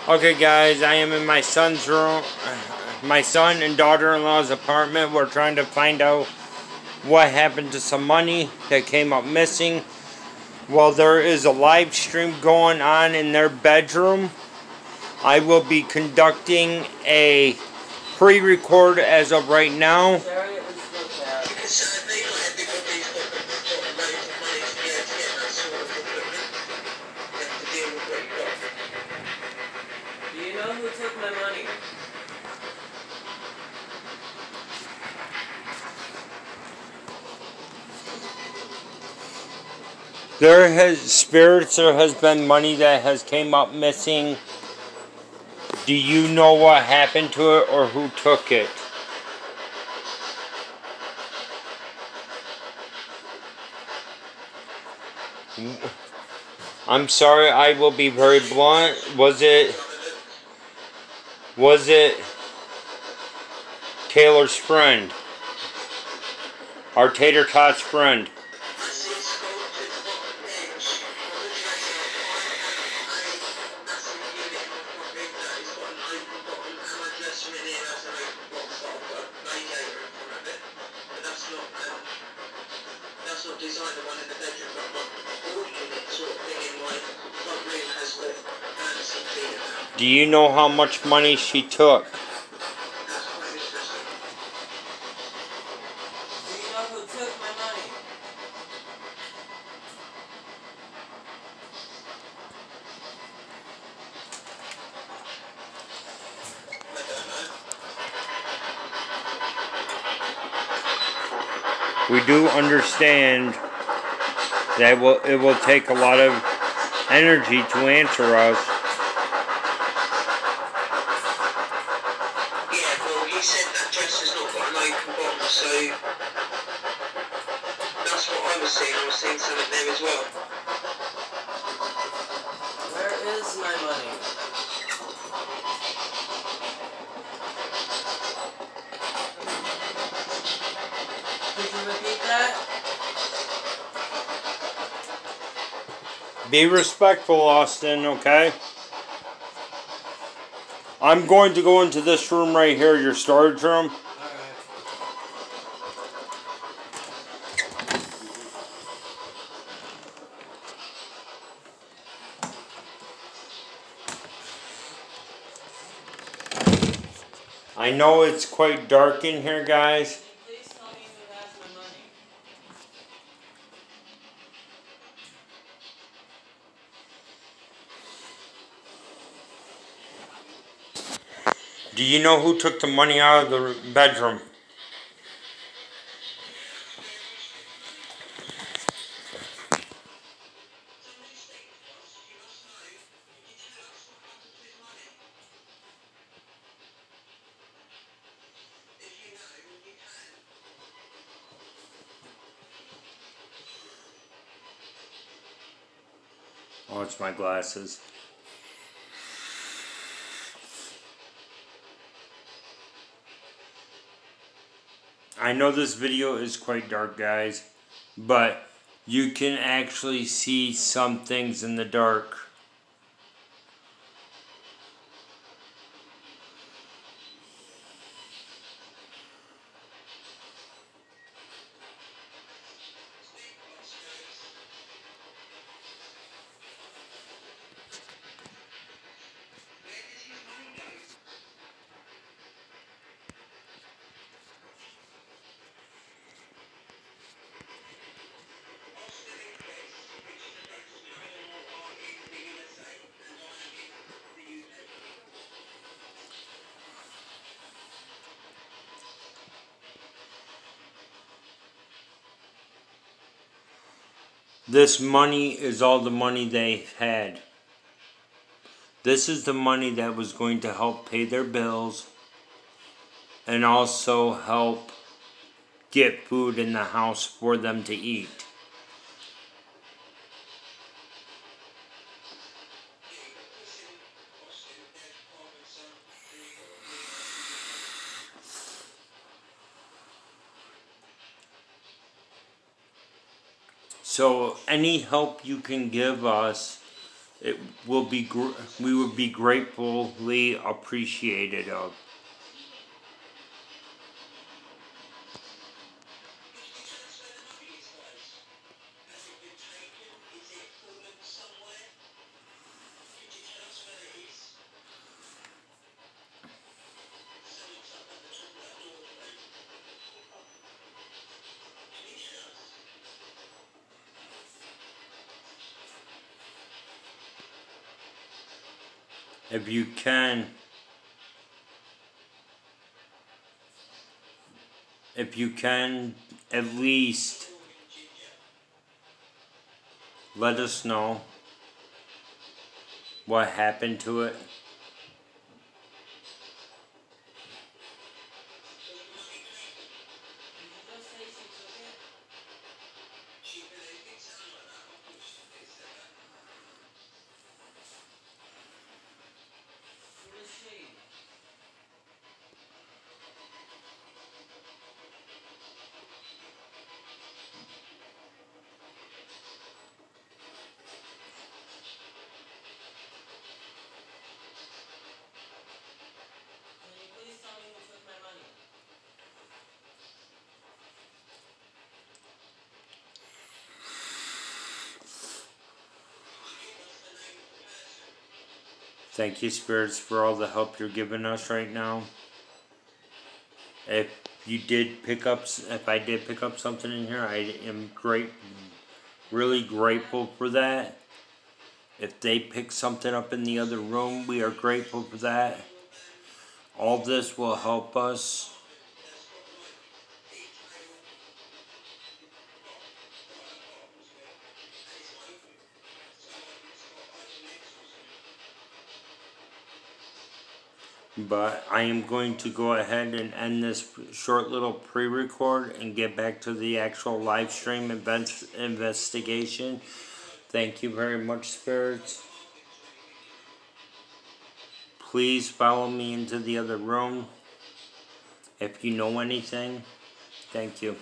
Okay guys, I am in my son's room, my son and daughter-in-law's apartment. We're trying to find out what happened to some money that came up missing. Well, there is a live stream going on in their bedroom. I will be conducting a pre-record as of right now. Do you know who took my money? There has been money that has came up missing. Do you know what happened to it or who took it? I'm sorry, I will be very blunt. Was it Taylor's friend? Our Tater Tot's friend? That's not designed the one in the bedroom, but my board unit sort of thing in my front room has got fancy cleaner now. Do you know how much money she took? That's quite interesting. Do you know who took my money? I don't know. We do understand that it will take a lot of energy to answer us. Yeah, well, he said that dresser's not got an open bottom, so that's what I was seeing. I was seeing something there as well. Where is my money? Could you repeat that? Be respectful, Austin, okay? I'm going to go into this room right here, your storage room. Alright. I know it's quite dark in here, guys. Please tell me who has my money. Do you know who took the money out of the bedroom? Oh, it's my glasses. I know this video is quite dark, guys, but you can actually see some things in the dark. This money is all the money they had. This is the money that was going to help pay their bills and also help get food in the house for them to eat. So any help you can give us it will be we would be gratefully appreciated of. If you can, at least let us know what happened to it. Thank you, spirits, for all the help you're giving us right now. If I did pick up something in here, I am really grateful for that. If they pick something up in the other room, we are grateful for that. All this will help us. But I am going to go ahead and end this short little pre-record and get back to the actual live stream investigation. Thank you very much, spirits. Please follow me into the other room if you know anything. Thank you.